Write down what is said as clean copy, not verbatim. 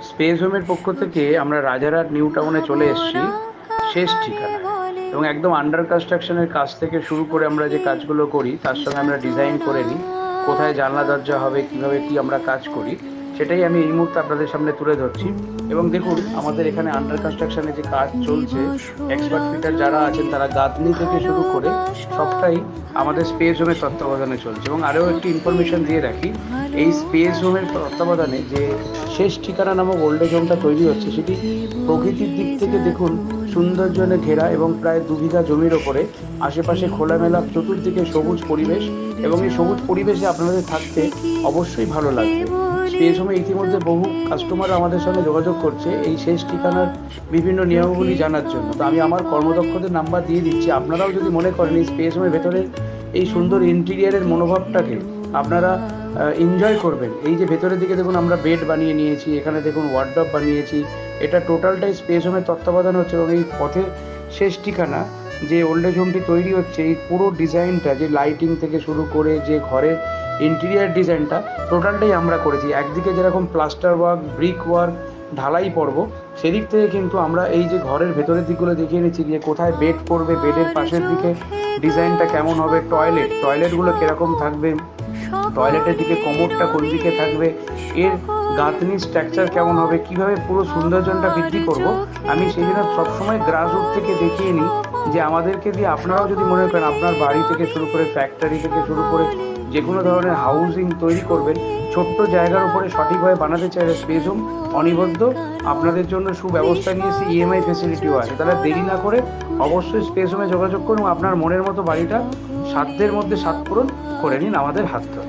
Space হোমের পক্ষ থেকে আমরা রাজারহাট নিউ টাউনে চলে এসেছি শেষ ঠিকানায়। এবং একদম আন্ডার কনস্ট্রাকশনের কাজ থেকে শুরু করে আমরা যে কাজগুলো করি তার সঙ্গে আমরা ডিজাইন করে নিই, কোথায় জানলা দরজা হবে, কিভাবে কি আমরা কাজ করি, সেটাই আমি এই মুহূর্তে আপনাদের সামনে তুলে ধরছি। এবং দেখুন, আমাদের এখানে আন্ডার কনস্ট্রাকশনে যে কাজ চলছে, এক্সপার্ট ফিটার যারা আছেন তারা গাঁথনি থেকে শুরু করে সবটাই আমাদের স্পেস হোমের তত্ত্বাবধানে চলছে। এবং আরও একটি ইনফরমেশন দিয়ে রাখি, এই স্পেস হোমের তত্ত্বাবধানে যে শেষ ঠিকানা নামক ওল্ড এজ হোমটা তৈরি হচ্ছে, সেটি প্রকৃতির দিক থেকে দেখুন সৌন্দর্যে ঘেরা এবং প্রায় 2 বিঘা জমির ওপরে আশেপাশে খোলামেলা চতুর্দিকে সবুজ পরিবেশ। এবং এই সবুজ পরিবেশে আপনাদের থাকতে অবশ্যই ভালো লাগবে। স্পেস হোমে ইতিমধ্যে বহু কাস্টমার আমাদের সঙ্গে যোগাযোগ করছে এই শেষ ঠিকানার বিভিন্ন নিয়মাবলী জানার জন্য। তো আমি আমার কর্মদক্ষদের নাম্বার দিয়ে দিচ্ছি। আপনারাও যদি মনে করেন এই স্পেস হোমের ভেতরে এই সুন্দর ইন্টেরিয়ারের মনোভাবটাকে আপনারা এনজয় করবেন, এই যে ভেতরের দিকে দেখুন আমরা বেড বানিয়ে নিয়েছি, এখানে দেখুন ওয়ার্ডরোব বানিয়েছি, এটা টোটালটাই স্পেস হোমের তত্ত্বাবধান হচ্ছে। এবং এই পথের শেষ ঠিকানা যে ওল্ড এজ হোমটি তৈরি হচ্ছে, এই পুরো ডিজাইনটা, যে লাইটিং থেকে শুরু করে যে ঘরের ইন্টেরিয়ার ডিজাইনটা, টোটালটাই আমরা করেছি। একদিকে যেরকম প্লাস্টার ওয়ার্ক, ব্রিক ওয়ার্ক, ঢালাই পর্ব, সেদিক থেকে কিন্তু আমরা এই যে ঘরের ভেতরের দিকগুলো দেখিয়ে নিচ্ছি, যে কোথায় বেড পড়বে, বেডের পাশের দিকে ডিজাইনটা কেমন হবে, টয়লেটগুলো কীরকম থাকবে, টয়লেটের দিকে কোমরটা কোন দিকে থাকবে, এর গাঁথনি স্ট্রাকচার কেমন হবে, কিভাবে পুরো সৌন্দর্যটা বৃদ্ধি করব, আমি সেই জন্য সবসময় গ্রাসরুট থেকে দেখিয়ে নিই যে আমাদেরকে দিয়ে আপনারাও যদি মনে করেন আপনার বাড়ি থেকে শুরু করে ফ্যাক্টরি থেকে শুরু করে যে কোনো ধরনের হাউজিং তৈরি করবেন, ছোট্ট জায়গার উপরে সঠিকভাবে বানাতে চাইলে স্পেস হোম অনিবদ্ধ আপনাদের জন্য সুব্যবস্থা নিয়েছে, ইএমআই ফেসিলিটিও আছে। তাহলে দেরি না করে অবশ্যই স্পেস হোমে যোগাযোগ করুন, আপনার মনের মতো বাড়িটা সাধ্যের মধ্যে সাত পূরণ করে নিন আমাদের হাত ধরে।